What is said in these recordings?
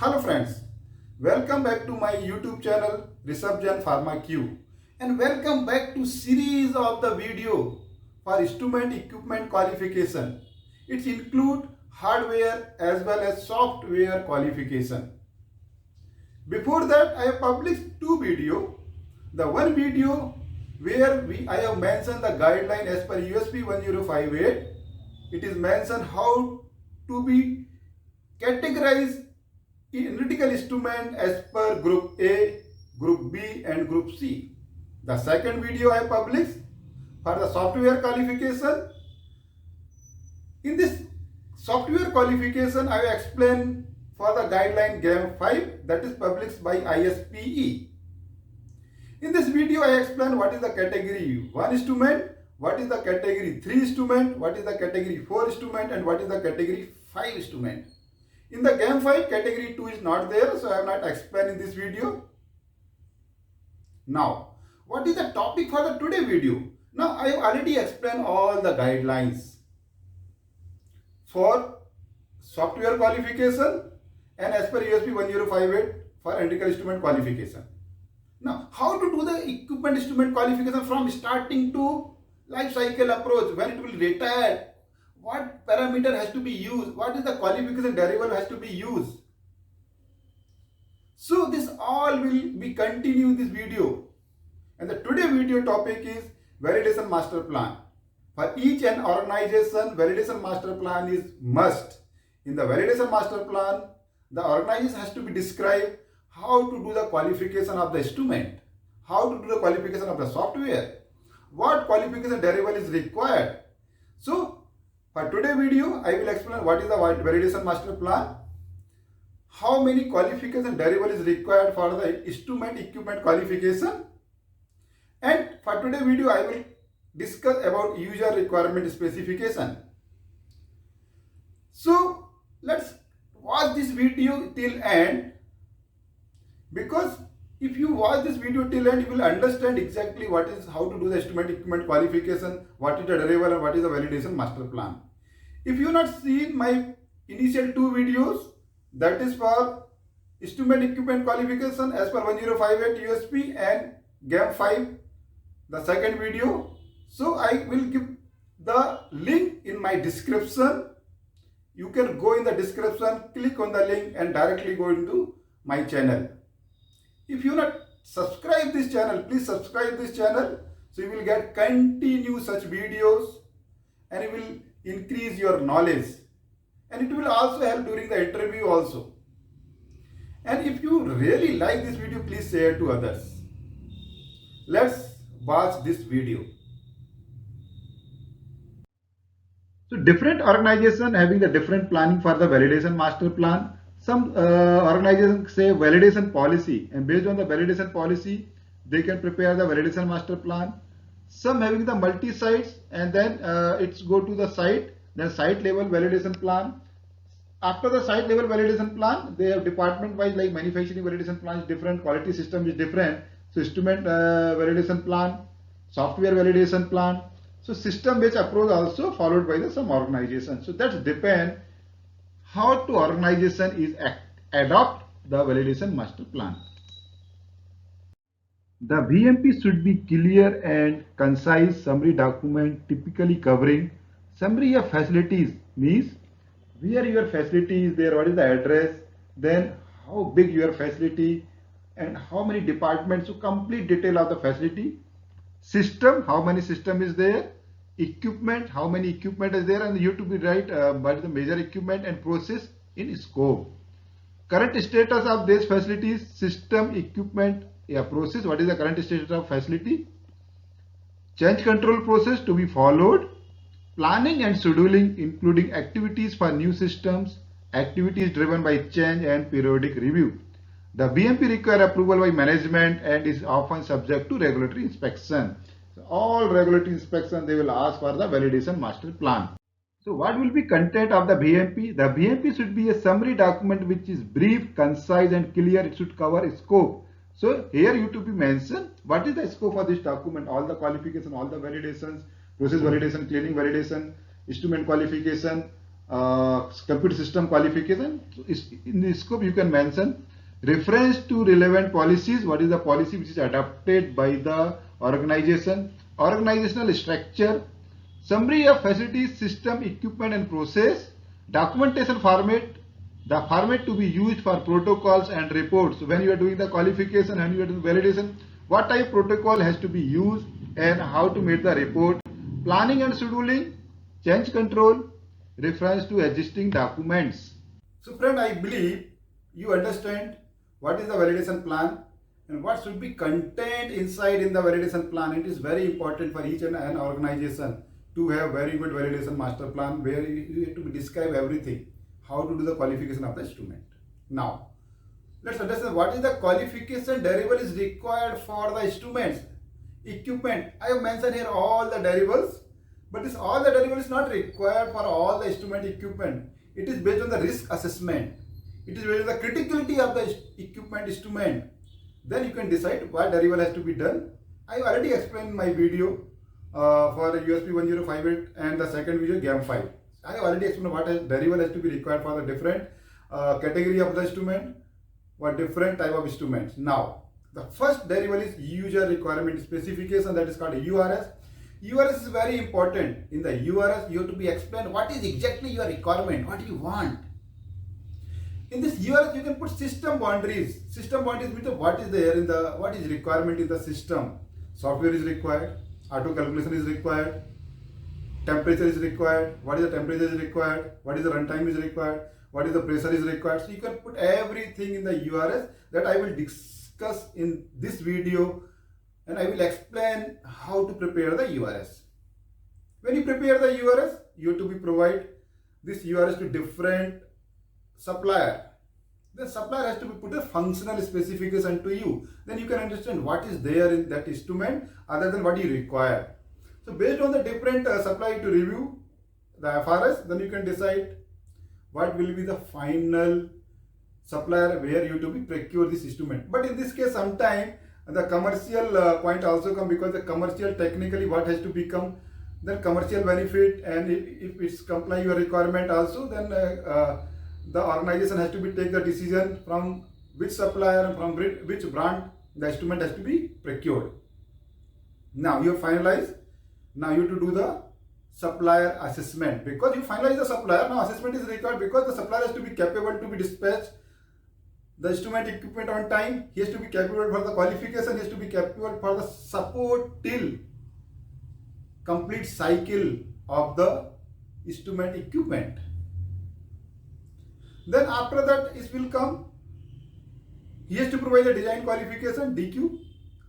Hello friends, welcome back to my YouTube channel Rishabh Jain Pharma Q, and welcome back to series of the video for instrument equipment qualification. It include hardware as well as software qualification. Before that, I have published two videos. The one video where I have mentioned the guideline as per USP 1058. It is mentioned how to be categorized analytical instrument as per group A, group B and group C. The second video I published for the software qualification. In this software qualification, I explain for the guideline GAM 5 that is published by ISPE. In this video, I explain what is the category 1 instrument, what is the category 3 instrument, what is the category 4 instrument and what is the category 5 instrument. In the GAM 5, category 2 is not there, so I have not explained in this video. Now, what is the topic for the today video? Now, I have already explained all the guidelines for software qualification and as per USP 1058 for analytical instrument qualification. Now, how to do the equipment instrument qualification from starting to life cycle approach, when it will retire, what parameter has to be used, what is the qualification variable has to be used. So this all will be continued in this video. And the today video topic is validation master plan. For each and organization, validation master plan is must. In the validation master plan, the organization has to be described how to do the qualification of the instrument, how to do the qualification of the software, what qualification variable is required. So for today's video, I will explain what is the validation master plan, how many qualification variable is required for the instrument equipment qualification, and for today's video, I will discuss about user requirement specification. So let's watch this video till end, because if you watch this video till end, you will understand exactly how to do the instrument equipment qualification, what is the variable and what is the validation master plan. If you have not seen my initial two videos, that is for instrument equipment qualification as per 1058 USP and GAM 5, the second video. So I will give the link in my description. You can go in the description, click on the link and directly go into my channel. If you not subscribe this channel, please subscribe this channel, so you will get continue such videos and it will increase your knowledge, and it will also help during the interview also. And if you really like this video, please share to others. Let's watch this video. So different organizations having the different planning for the validation master plan. Some organizations say validation policy, and based on the validation policy, they can prepare the validation master plan. Some having the multi-sites, and then it's go to the site, then site level validation plan. After the site level validation plan, they have department wise, like manufacturing validation plan is different, quality system is different. So instrument validation plan, software validation plan. So system based approach also followed by some organization. So that depends how to organization is adopt the validation master plan. The VMP should be clear and concise summary document, typically covering summary of facilities, means where your facility is there, what is the address, then how big your facility and how many departments, so complete detail of the facility. System, how many system is there, equipment, how many equipment is there, and you have to be right by the major equipment and process in scope. Current status of these facilities, system, equipment, process, what is the current status of facility, change control process to be followed, planning and scheduling including activities for new systems, activities driven by change and periodic review. The VMP require approval by management and is often subject to regulatory inspection. So all regulatory inspection they will ask for the validation master plan. So what will be content of the VMP? The VMP should be a summary document which is brief, concise and clear. It should cover scope. So here you to be mentioned what is the scope of this document, all the qualification, all the validations, process validation, cleaning validation, instrument qualification, computer system qualification. So in the scope you can mention reference to relevant policies. What is the policy which is adopted by the organization? Organizational structure, summary of facilities, system, equipment and process, documentation format, the format to be used for protocols and reports. When you are doing the qualification and you are doing validation, what type protocol has to be used and how to make the report, planning and scheduling, change control, reference to existing documents. So friend, I believe you understand what is the validation plan and what should be contained inside in the validation plan. It is very important for each and an organization to have very good validation master plan where you have to describe everything, how to do the qualification of the instrument. Now, let's understand what is the qualification derivative is required for the instruments, equipment. I have mentioned here all the derivables, but this all the derivative is not required for all the instrument equipment. It is based on the risk assessment. It is based on the criticality of the equipment instrument. Then you can decide what derivative has to be done. I already explained in my video for USP 1058 and the second video GAM5. I have already explained what derivative has to be required for the different category of the instrument, what different type of instruments. Now, the first derivative is user requirement specification, that is called URS. URS is very important. In the URS, you have to be explained what is exactly your requirement, what you want. In this URS, you can put system boundaries. System boundaries means what is there in the, what is requirement in the system. Software is required, auto calculation is required, temperature is required, what is the temperature is required, what is the runtime is required, what is the pressure is required. So you can put everything in the URS that I will discuss in this video, and I will explain how to prepare the URS. When you prepare the URS, you have to be provide this URS to different supplier. The supplier has to be put a functional specification to you. Then you can understand what is there in that instrument other than what you require. So based on the different supply to review the FRS, then you can decide what will be the final supplier where you to be procure this instrument. But in this case, sometime the commercial point also come, because the commercial technically what has to become the commercial benefit, and if it's comply your requirement also, then the organization has to be take the decision from which supplier and from which brand the instrument has to be procured. Now you have finalized. Now you have to do the supplier assessment. Because you finalize the supplier, now assessment is required because the supplier has to be capable to be dispatched the instrument equipment on time. He has to be capable for the qualification. He has to be capable for the support till complete cycle of the instrument equipment. Then after that it will come, he has to provide the design qualification, DQ.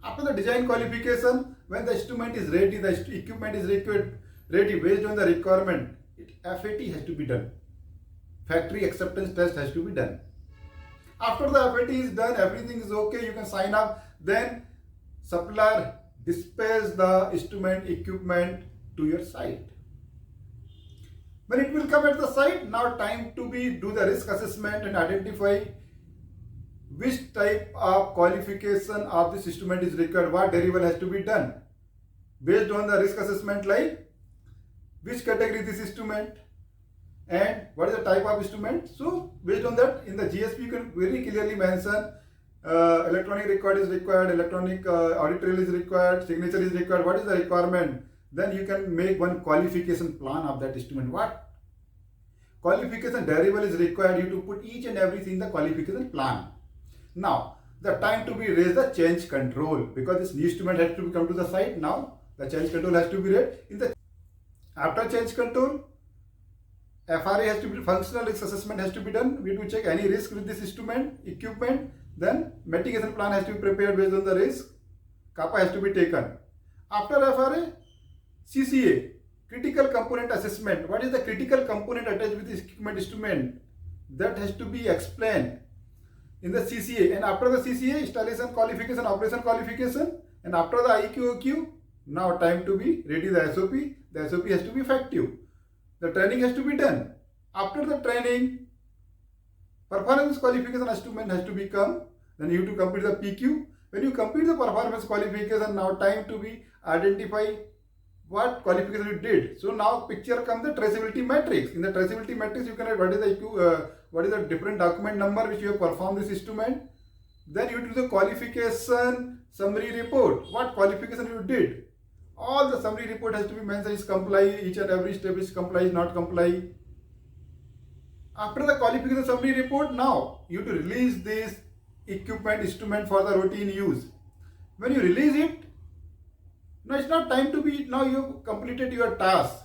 After the design qualification, when the instrument is ready, the equipment is ready based on the requirement, FAT has to be done. Factory acceptance test has to be done. After the FAT is done, everything is okay, you can sign up. Then supplier dispatch the instrument equipment to your site. When it will come at the site, now time to do the risk assessment and identify which type of qualification of this instrument is required, what derivative has to be done. Based on the risk assessment, like which category this instrument and what is the type of instrument. So based on that, in the GSP you can very clearly mention electronic record is required, electronic audit trail is required, signature is required, what is the requirement. Then you can make one qualification plan of that instrument. What qualification derivative is required, you to put each and everything in the qualification plan. Now the time to be raised the change control, because this new instrument has to come to the site. Now the change control has to be raised. After change control, FRA has to be, functional risk assessment has to be done. We have to check any risk with this instrument, equipment. Then mitigation plan has to be prepared based on the risk. CAPA has to be taken. After FRA, CCA, critical component assessment. What is the critical component attached with this equipment instrument? That has to be explained in the CCA. And after the CCA, installation qualification, operation qualification. And after the IQOQ, now time to be ready the SOP. The SOP has to be effective. The training has to be done. After the training, performance qualification instrument has to become. Then you have to complete the PQ. When you complete the performance qualification, now time to be identify what qualification you did. So now picture comes the traceability matrix. In the traceability matrix, you can write what is the different document number which you have performed this instrument. Then you do the qualification summary report. What qualification you did. All the summary report has to be mentioned is comply, each and every step is comply, is not comply. After the qualification summary report, now you to release this equipment instrument for the routine use. When you release it, now it's not time to be, now you have completed your task.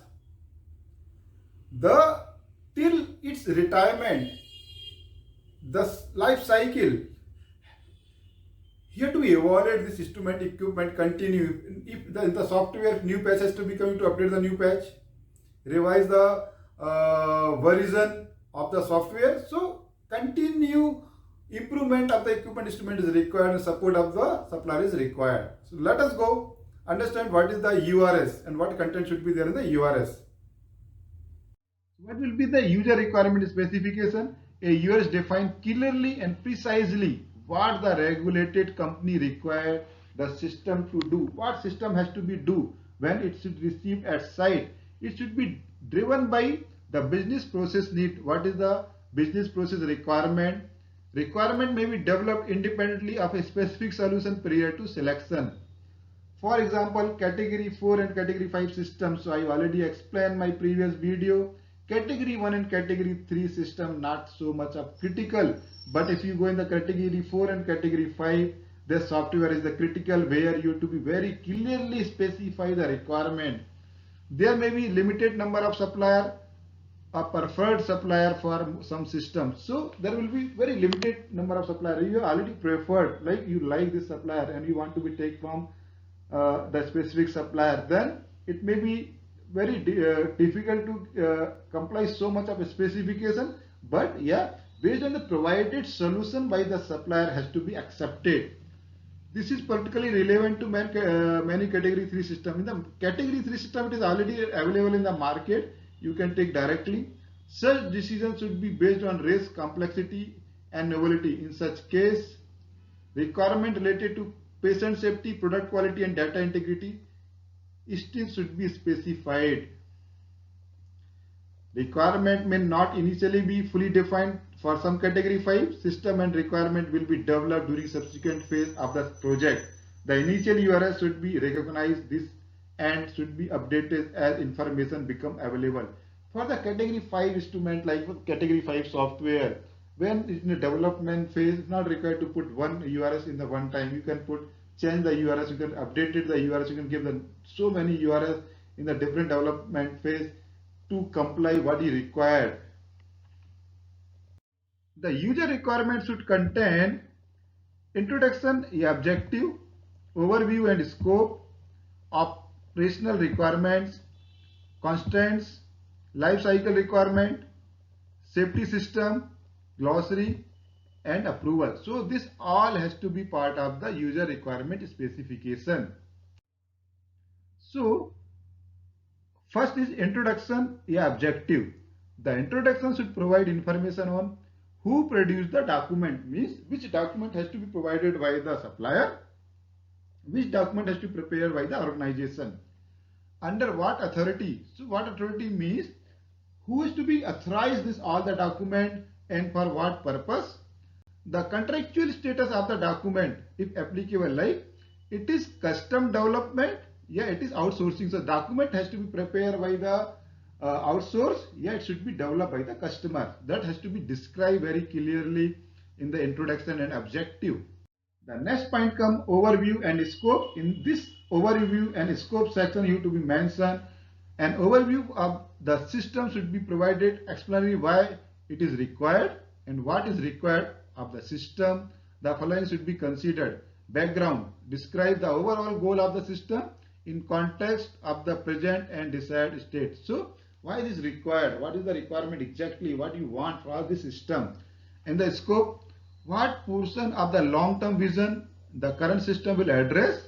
Till its retirement, the life cycle, here to evaluate this instrument equipment continue. If the software new patch has to be coming to update the new patch, revise the version of the software. So continue improvement of the equipment instrument is required and support of the supplier is required. So let us go understand what is the URS and what content should be there in the URS. What will be the user requirement specification? A URS defines clearly and precisely what the regulated company require the system to do. What system has to be do when it should receive at site. It should be driven by the business process need. What is the business process requirement? Requirement may be developed independently of a specific solution prior to selection. For example, category 4 and category 5 systems. So I already explained my previous video. Category 1 and category 3 system not so much of critical. But if you go in the category 4 and category 5, the software is the critical where you to be very clearly specify the requirement. There may be limited number of supplier, a preferred supplier for some systems. So there will be very limited number of supplier. You already preferred, like you like this supplier and you want to be take from the specific supplier. Then it may be very difficult to comply so much of a specification. But yeah, based on the provided solution by the supplier has to be accepted. This is particularly relevant to many category 3 systems. In the category 3 system, it is already available in the market. You can take directly. Such decisions should be based on risk, complexity and novelty. In such case, requirement related to patient safety, product quality and data integrity still should be specified. Requirement may not initially be fully defined. For some category 5, system and requirement will be developed during subsequent phase of the project. The initial URS should be recognized this and should be updated as information become available. For the category 5 instrument, like for category 5 software, when it's in the development phase, it's not required to put one URS in the one time. You can change the URS, you can update it the URS, you can give them so many URS in the different development phase to comply what is required. The user requirement should contain introduction, objective, overview and scope, operational requirements, constraints, life cycle requirement, safety system, glossary and approval. So this all has to be part of the user requirement specification. So first is introduction, objective. The introduction should provide information on who produced the document, means which document has to be provided by the supplier, which document has to be prepared by the organization, under what authority. So what authority means who is to be authorized this all the document and for what purpose. The contractual status of the document, if applicable, like it is custom development, it is outsourcing. So document has to be prepared by the outsource, it should be developed by the customer. That has to be described very clearly in the introduction and objective. The next point comes overview and scope. In this overview and scope section, you have to be mentioned an overview of the system should be provided, explanatory why it is required and what is required of the system. The following should be considered. Background, describe the overall goal of the system in context of the present and desired state. So why is this required? What is the requirement exactly? What you want for the system? And the scope, what portion of the long-term vision the current system will address?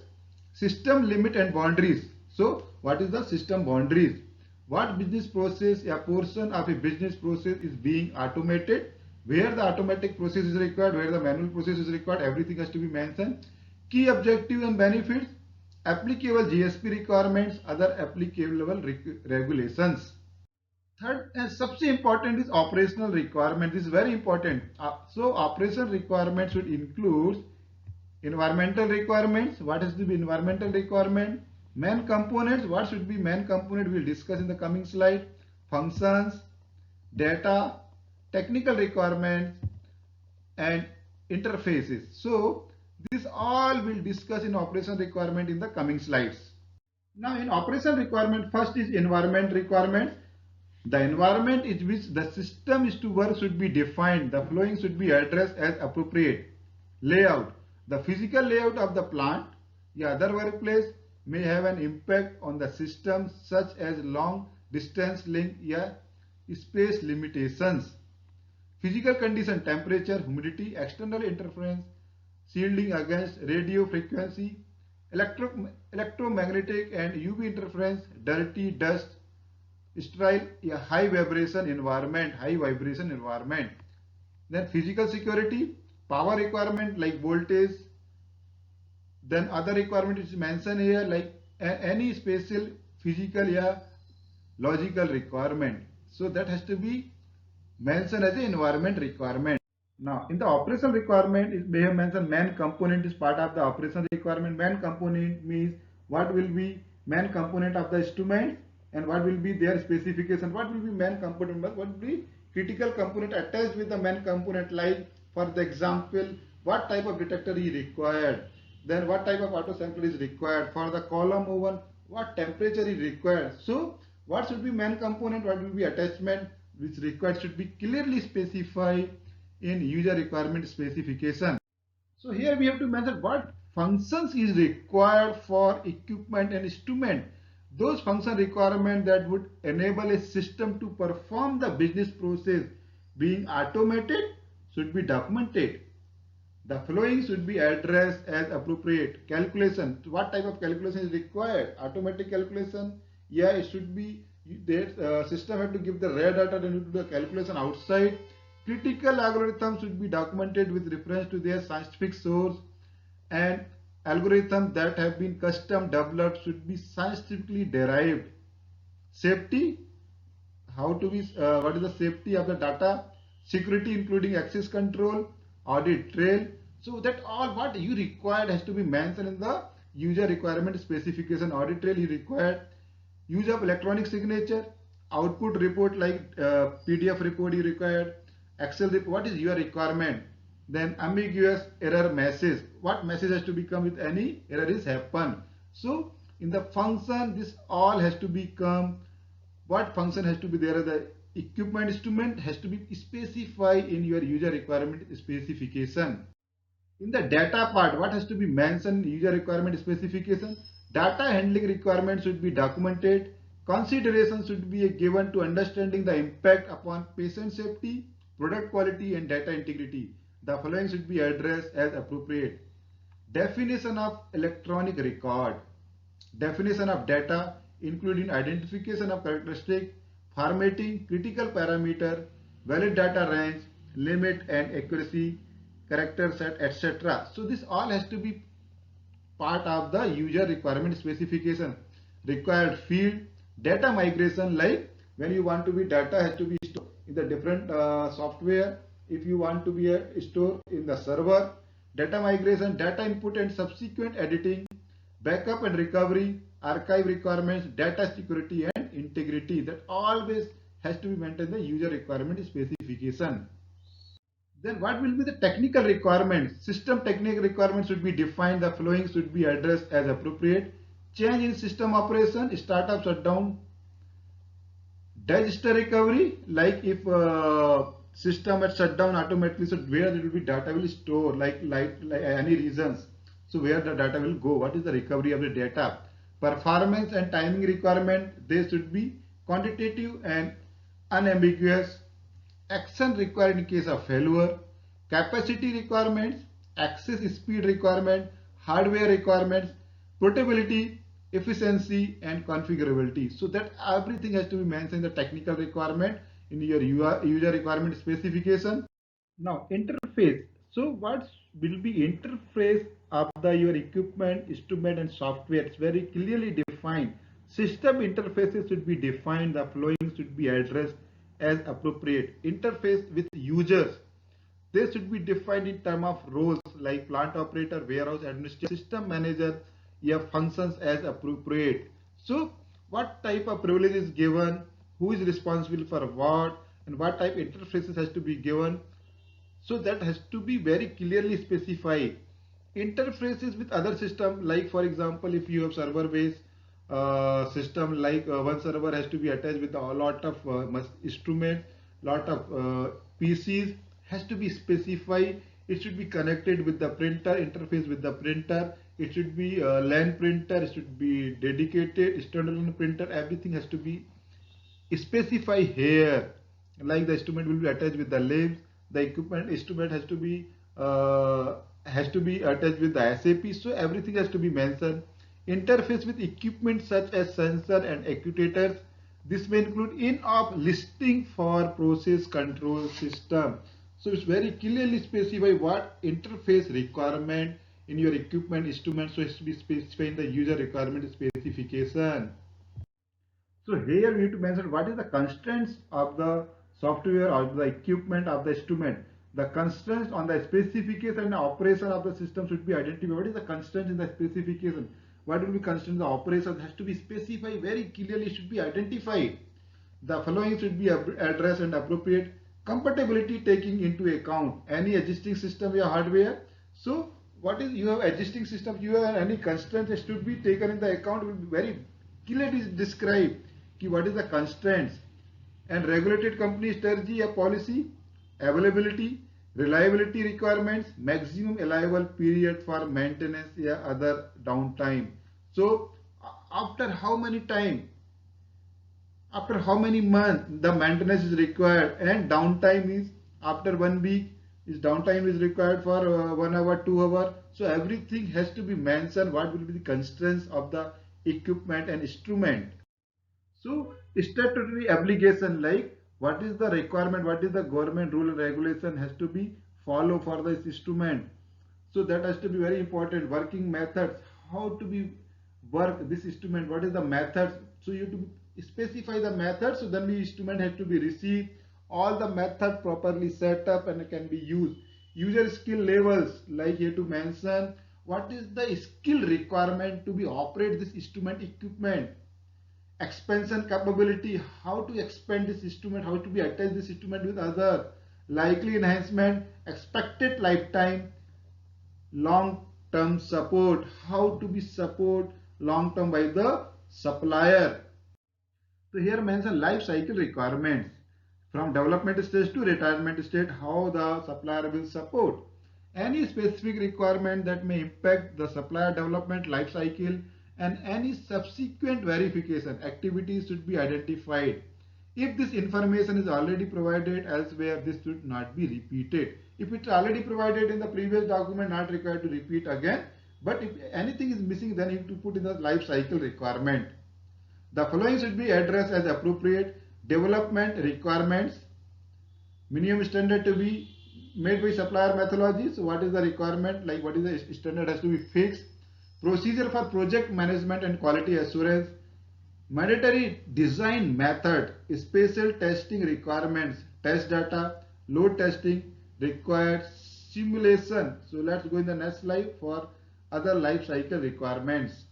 System limit and boundaries. So what is the system boundaries? What business process, a portion of a business process is being automated? Where the automatic process is required, where the manual process is required, everything has to be mentioned. Key objective and benefits, applicable GSP requirements, other applicable regulations. Third and सबसे important is operational requirement. This is very important. So operational requirement should include environmental requirements. What is to be environmental requirement? Main components. What should be main component? We'll discuss in the coming slide. Functions, data, technical requirements, and interfaces. So this all will discuss in operational requirement in the coming slides. Now in operational requirement, first is environment requirement. The environment in which the system is to work should be defined. The following should be addressed as appropriate. Layout. The physical layout of the plant or other workplace may have an impact on the system such as long distance link or space limitations. Physical condition, temperature, humidity, external interference, shielding against radio frequency, electromagnetic and UV interference, dirty, dust, sterile, a high vibration environment. Then physical security, power requirement like voltage. Then other requirement is mentioned here like any special physical logical requirement. So that has to be mentioned as an environment requirement. Now in the operational requirement, they have mentioned main component is part of the operational requirement. Main component means what will be main component of the instrument and what will be their specification. What will be main component? What will be critical component attached with the main component, like for the example what type of detector is required, then what type of auto sampler is required, for the column oven what temperature is required. So what should be main component, what will be attachment which required should be clearly specified in user requirement specification. So here we have to mention what functions is required for equipment and instrument. Those function requirements that would enable a system to perform the business process being automated should be documented. The following should be addressed as appropriate. Calculation. What type of calculation is required? Automatic calculation. Yeah, it should be the system have to give the raw data and do the calculation outside. Critical algorithms should be documented with reference to their scientific source, and algorithms that have been custom developed should be scientifically derived. Safety, how to be what is the safety of the data? Security including access control, audit trail. So that all what you required has to be mentioned in the user requirement specification. Audit trail is required. Use of electronic signature, output report like PDF report is required. Excel report, what is your requirement? Then ambiguous error message, what message has to become with any error is happen. So in the function this all has to become, what function has to be there, the equipment instrument has to be specified in your user requirement specification. In the data part, what has to be mentioned in user requirement specification? Data handling requirements should be documented. Consideration should be given to understanding the impact upon patient safety, product quality and data integrity. The following should be addressed as appropriate. Definition of electronic record. Definition of data including identification of characteristic, formatting, critical parameter, valid data range, limit and accuracy, character set, etc. So this all has to be part of the user requirement specification. Required field, data migration, like when you want to be data has to be stored in the different software. If you want to be stored in the server, data migration, data input and subsequent editing, backup and recovery, archive requirements, data security and integrity. That always has to be maintained the user requirement specification. Then what will be the technical requirements? System technical requirements should be defined. The following should be addressed as appropriate. Change in system operation, startup shutdown, disaster recovery, like if system had shut down automatically, so where it will be data will store, like any reasons. So where the data will go, what is the recovery of the data? Performance and timing requirement, they should be quantitative and unambiguous. Action required in case of failure. Capacity requirements, access speed requirement, hardware requirements, portability, efficiency and configurability. So that everything has to be mentioned in the technical requirement in your user requirement specification. Now interface. So what will be interface of your equipment, instrument and software. It's very clearly defined. System interfaces should be defined. The following should be addressed as appropriate. Interface with users. They should be defined in terms of roles like plant operator, warehouse administrator, system manager, yeah, functions as appropriate. So, what type of privilege is given, who is responsible for what, and what type interfaces has to be given. So that has to be very clearly specified. Interfaces with other system, like for example, if you have server based system, like one server has to be attached with a lot of instruments, lot of PCs, has to be specified. It should be connected with the printer, interface with the printer. It should be LAN printer. It should be dedicated standalone printer. Everything has to be specify here, like the instrument will be attached with the labs, the equipment instrument has to be attached with the SAP, so everything has to be mentioned. Interface with equipment such as sensor and actuators. This may include in-app listing for process control system. So it's very clearly specify what interface requirement in your equipment instrument, so it has to be specified in the user requirement specification. So here we need to mention what is the constraints of the software or the equipment of the instrument. The constraints on the specification and operation of the system should be identified. What is the constraint in the specification? What will be constraint in the operation has to be specified very clearly, should be identified. The following should be addressed and appropriate. Compatibility taking into account any existing system or hardware. So what is you have existing system, you have any constraints that should be taken in the account will be very clearly described. What is the constraints and regulated company strategy or policy, availability, reliability requirements, maximum allowable period for maintenance or other downtime. So after how many time, after how many months the maintenance is required, and downtime is after 1 week, is downtime is required for 1 hour, 2 hour. So everything has to be mentioned, what will be the constraints of the equipment and instrument. So statutory obligation, like what is the requirement, what is the government rule and regulation has to be followed for this instrument. So that has to be very important. Working methods, how to be work this instrument, what is the methods. So you have to specify the method, so then the instrument has to be received. All the method properly set up and can be used. User skill levels, like you have to mention what is the skill requirement to be operate this instrument equipment. Expansion capability, how to expand this instrument, how to be attach this instrument with other. Likely enhancement, expected lifetime, long term support, how to be support long term by the supplier. So here mention life cycle requirements from development stage to retirement stage, how the supplier will support. Any specific requirement that may impact the supplier development life cycle and any subsequent verification activities should be identified. If this information is already provided elsewhere, this should not be repeated. If it's already provided in the previous document, not required to repeat again. But if anything is missing, then you have to put in the life cycle requirement. The following should be addressed as appropriate. Development requirements, minimum standard to be made by supplier methodology. So what is the requirement, like what is the standard has to be fixed. Procedure for project management and quality assurance, mandatory design method, special testing requirements, test data, load testing required, simulation. So let's go in the next slide for other life cycle requirements.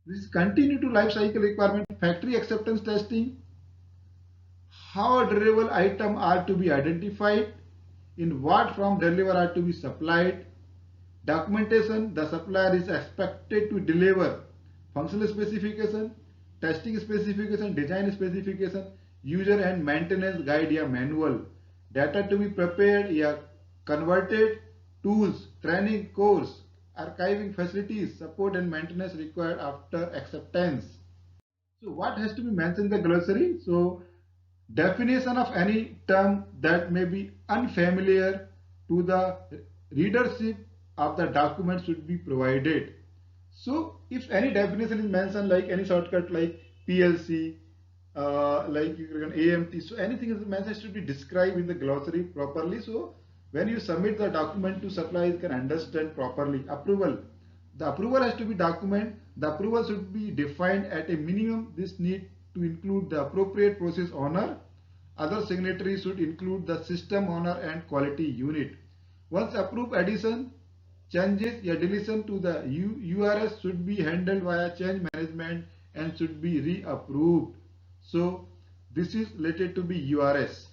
This is continue to life cycle requirement. Factory acceptance testing, how deliverable item are to be identified, in what form deliver are to be supplied. Documentation, the supplier is expected to deliver. Functional specification, testing specification, design specification, user and maintenance guide या manual. Data to be prepared या converted, tools, training course, archiving facilities, support and maintenance required after acceptance. So what has to be mentioned in the glossary? So definition of any term that may be unfamiliar to the readership of the document should be provided. So if any definition is mentioned, like any shortcut like PLC, like you can AMT, so anything is mentioned should be described in the glossary properly. So When you submit the document to supplier, you can understand properly. Approval. The approval has to be document. The approval should be defined at a minimum. This need to include the appropriate process owner. Other signatories should include the system owner and quality unit. Once approved, addition, changes or deletion to the URS should be handled via change management and should be reapproved. So this is related to be URS.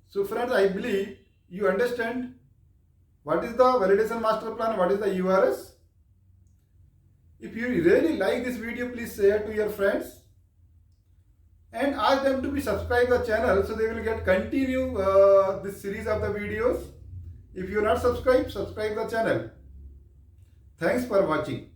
So friends, I believe you understand what is the validation master plan, what is the URS. If you really like this video, please share to your friends and ask them to be subscribe the channel so they will get continue this series of the videos. If you are not subscribed, subscribe the channel. Thanks for watching.